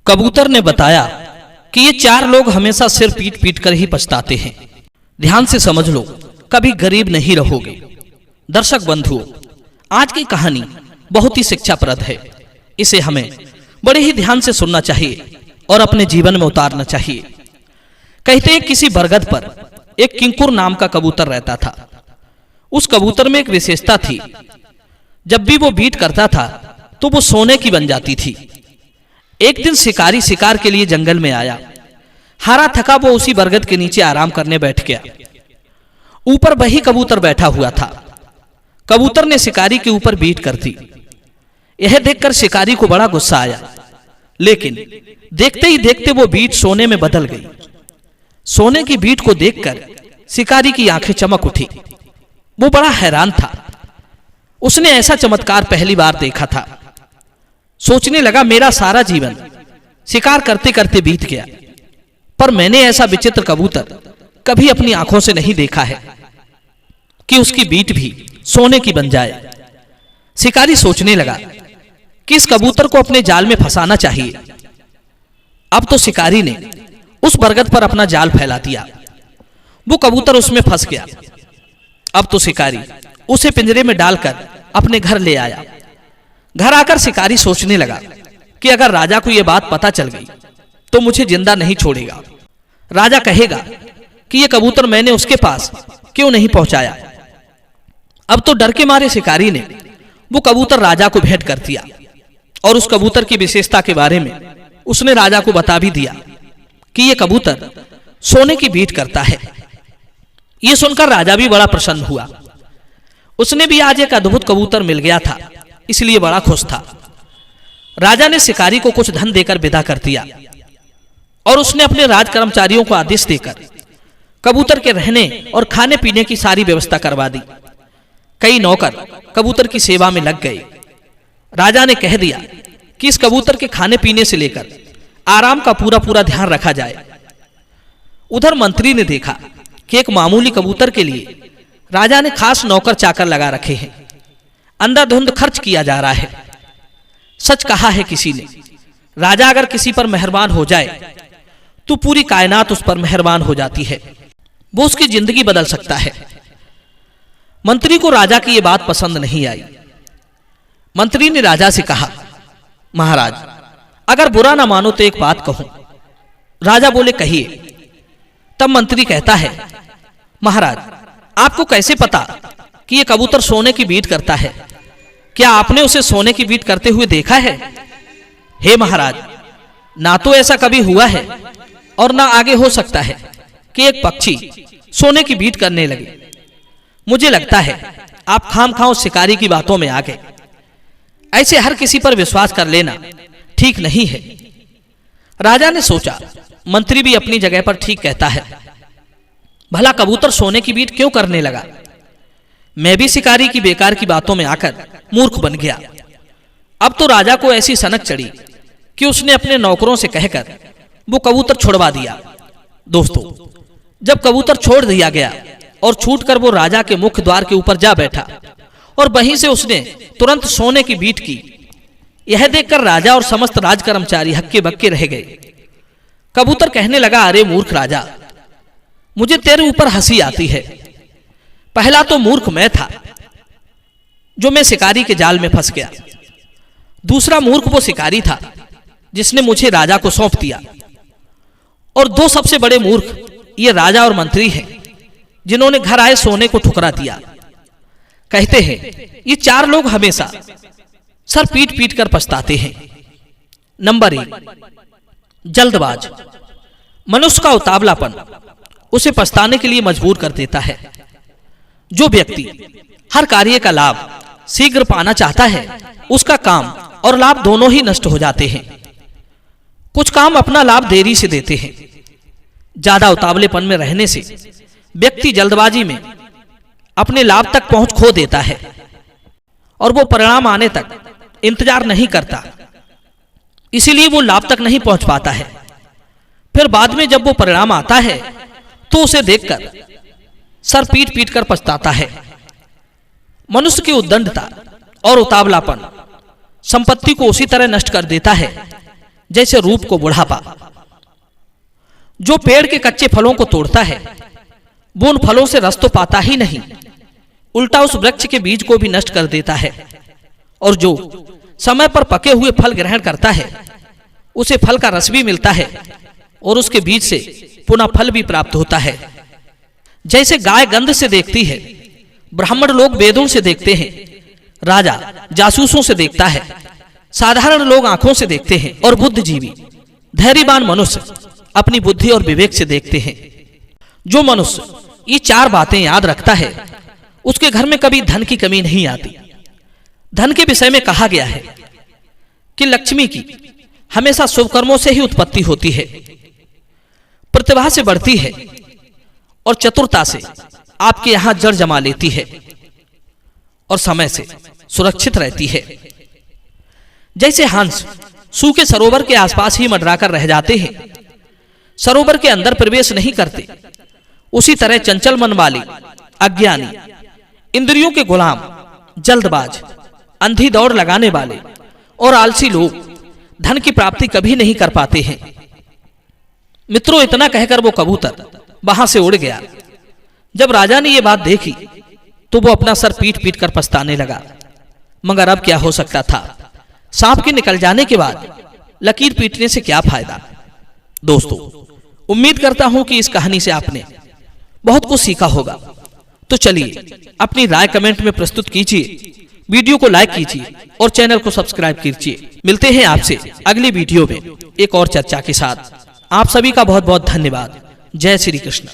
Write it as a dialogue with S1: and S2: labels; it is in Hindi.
S1: कबूतर ने बताया कि ये चार लोग हमेशा सिर पीट पीट कर ही पछताते हैं। ध्यान से समझ लो, कभी गरीब नहीं रहोगे। दर्शक बंधुओं, आज की कहानी बहुत ही शिक्षाप्रद है। इसे हमें बड़े ही ध्यान से सुनना चाहिए और अपने जीवन में उतारना चाहिए। कहते हैं किसी बरगद पर एक किंकुर नाम का कबूतर रहता था। उस कबूतर में एक विशेषता थी, जब भी वो बीट करता था तो वो सोने की बन जाती थी। एक दिन शिकारी शिकार के लिए जंगल में आया। हारा थका वो उसी बरगद के नीचे आराम करने बैठ गया। ऊपर वही कबूतर बैठा हुआ था। कबूतर ने शिकारी के ऊपर बीट कर दी। यह देखकर शिकारी को बड़ा गुस्सा आया, लेकिन देखते ही देखते वो बीट सोने में बदल गई। सोने की बीट को देखकर शिकारी की आंखें चमक उठी। वो बड़ा हैरान था। उसने ऐसा चमत्कार पहली बार देखा था। सोचने लगा, मेरा सारा जीवन शिकार करते करते बीत गया, पर मैंने ऐसा विचित्र कबूतर कभी अपनी आंखों से नहीं देखा है कि उसकी बीट भी सोने की बन जाए। शिकारी सोचने लगा कि इस कबूतर को अपने जाल में फंसाना चाहिए। अब तो शिकारी ने उस बरगद पर अपना जाल फैला दिया। वो कबूतर उसमें फंस गया। अब तो शिकारी उसे पिंजरे में डालकर अपने घर ले आया। घर आकर शिकारी सोचने लगा कि अगर राजा को यह बात पता चल गई तो मुझे जिंदा नहीं छोड़ेगा। राजा कहेगा कि यह कबूतर मैंने उसके पास क्यों नहीं पहुंचाया। अब तो डर के मारे शिकारी ने वो कबूतर राजा को भेंट कर दिया और उस कबूतर की विशेषता के बारे में उसने राजा को बता भी दिया कि यह कबूतर सोने की बीट करता है। यह सुनकर राजा भी बड़ा प्रसन्न हुआ। उसने भी आज एक अद्भुत कबूतर मिल गया था, इसलिए बड़ा खुश था। राजा ने शिकारी को कुछ धन देकर विदा कर दिया और उसने अपने राज कर्मचारियों को आदेश देकर कबूतर के रहने और खाने पीने की सारी व्यवस्था करवा दी। कई नौकर कबूतर की सेवा में लग गए। राजा ने कह दिया कि इस कबूतर के खाने पीने से लेकर आराम का पूरा पूरा ध्यान रखा जाए। उधर मंत्री ने देखा कि एक मामूली कबूतर के लिए राजा ने खास नौकर चाकर लगा रखे हैं। अंधाधुंध खर्च किया जा रहा है। सच कहा है किसी ने, राजा अगर किसी पर मेहरबान हो जाए तो पूरी कायनात उस पर मेहरबान हो जाती है। वो उसकी जिंदगी बदल सकता है। मंत्री को राजा की यह बात पसंद नहीं आई। मंत्री ने राजा से कहा, महाराज अगर बुरा ना मानो तो एक बात कहूं। राजा बोले, कहिए। तब मंत्री कहता है, महाराज आपको कैसे पता कि यह कबूतर सोने की बीट करता है? क्या आपने उसे सोने की बीट करते हुए देखा है? हे महाराज, ना तो ऐसा कभी हुआ है और ना आगे हो सकता है कि एक पक्षी सोने की बीट करने लगे। मुझे लगता है आप खामखाओ शिकारी की बातों में आ गए। ऐसे हर किसी पर विश्वास कर लेना ठीक नहीं है। राजा ने सोचा, मंत्री भी अपनी जगह पर ठीक कहता है। भला कबूतर सोने की बीट क्यों करने लगा? मैं भी शिकारी की बेकार की बातों में आकर मूर्ख बन गया। अब तो राजा को ऐसी सनक चढ़ी कि उसने अपने नौकरों से कहकर वो कबूतर छुड़वा दिया। दोस्तों, जब कबूतर छोड़ दिया गया और छूटकर वो राजा के मुख्य द्वार के ऊपर जा बैठा और वहीं से उसने तुरंत सोने की बीट की, यह देखकर राजा और समस्त राज कर्मचारी हक्के बक्के रह गए। कबूतर कहने लगा, अरे मूर्ख राजा, मुझे तेरे ऊपर हंसी आती है। पहला तो मूर्ख मैं था जो मैं शिकारी के जाल में फंस गया। दूसरा मूर्ख वो शिकारी था जिसने मुझे राजा को सौंप दिया। और दो सबसे बड़े मूर्ख ये राजा और मंत्री हैं जिन्होंने घर आए सोने को ठुकरा दिया। कहते हैं ये चार लोग हमेशा सर पीट पीट कर पछताते हैं। नंबर 1, जल्दबाज। मनुष्य का उतावलापन उसे पछताने के लिए मजबूर कर देता है। जो व्यक्ति हर कार्य का लाभ शीघ्र पाना चाहता है, उसका काम और लाभ दोनों ही नष्ट हो जाते हैं। कुछ काम अपना लाभ देरी से देते हैं। ज्यादा उतावलेपन में रहने से व्यक्ति जल्दबाजी में अपने लाभ तक पहुंच खो देता है और वो परिणाम आने तक इंतजार नहीं करता। इसीलिए वो लाभ तक नहीं पहुंच पाता है। फिर बाद में जब वो परिणाम आता है तो उसे देखकर सर पीट पीट कर पछताता है। मनुष्य की उद्दंडता और उतावलापन संपत्ति को उसी तरह नष्ट कर देता है जैसे रूप को बुढ़ापा। जो पेड़ के कच्चे फलों को तोड़ता है वो उन फलों से रस तो पाता ही नहीं, उल्टा उस वृक्ष के बीज को भी नष्ट कर देता है। और जो समय पर पके हुए फल ग्रहण करता है उसे फल का रस भी मिलता है और उसके बीज से पुनः फल भी प्राप्त होता है। जैसे गाय गंध से देखती है, ब्राह्मण लोग वेदों से देखते हैं, राजा जासूसों से देखता है, साधारण लोग आंखों से देखते हैं और बुद्धिजीवी धैर्यवान मनुष्य अपनी बुद्धि और विवेक से देखते हैं। जो मनुष्य ये चार बातें याद रखता है उसके घर में कभी धन की कमी नहीं आती। धन के विषय में कहा गया है कि लक्ष्मी की हमेशा शुभ कर्मों से ही उत्पत्ति होती है, प्रतिभा से बढ़ती है और चतुरता से आपके यहां जड़ जमा लेती है और समय से सुरक्षित रहती है। जैसे हंस सूखे सरोवर के आसपास ही मंडराकर रह जाते हैं, सरोवर के अंदर प्रवेश नहीं करते, उसी तरह चंचल मन वाले, अज्ञानी, इंद्रियों के गुलाम, जल्दबाज, अंधी दौड़ लगाने वाले और आलसी लोग धन की प्राप्ति कभी नहीं कर पाते हैं। मित्रों, इतना कहकर वो कबूतर वहां से उड़ गया। जब राजा ने ये बात देखी तो वो अपना सर पीट पीट कर पछताने लगा, मगर अब क्या हो सकता था। सांप के निकल जाने के बाद लकीर पीटने से क्या फायदा। दोस्तों, उम्मीद करता हूं कि इस कहानी से आपने बहुत कुछ सीखा होगा। तो चलिए अपनी राय कमेंट में प्रस्तुत कीजिए, वीडियो को लाइक कीजिए और चैनल को सब्सक्राइब कीजिए। मिलते हैं आपसे अगली वीडियो में एक और चर्चा के साथ। आप सभी का बहुत बहुत धन्यवाद। जय श्री कृष्ण।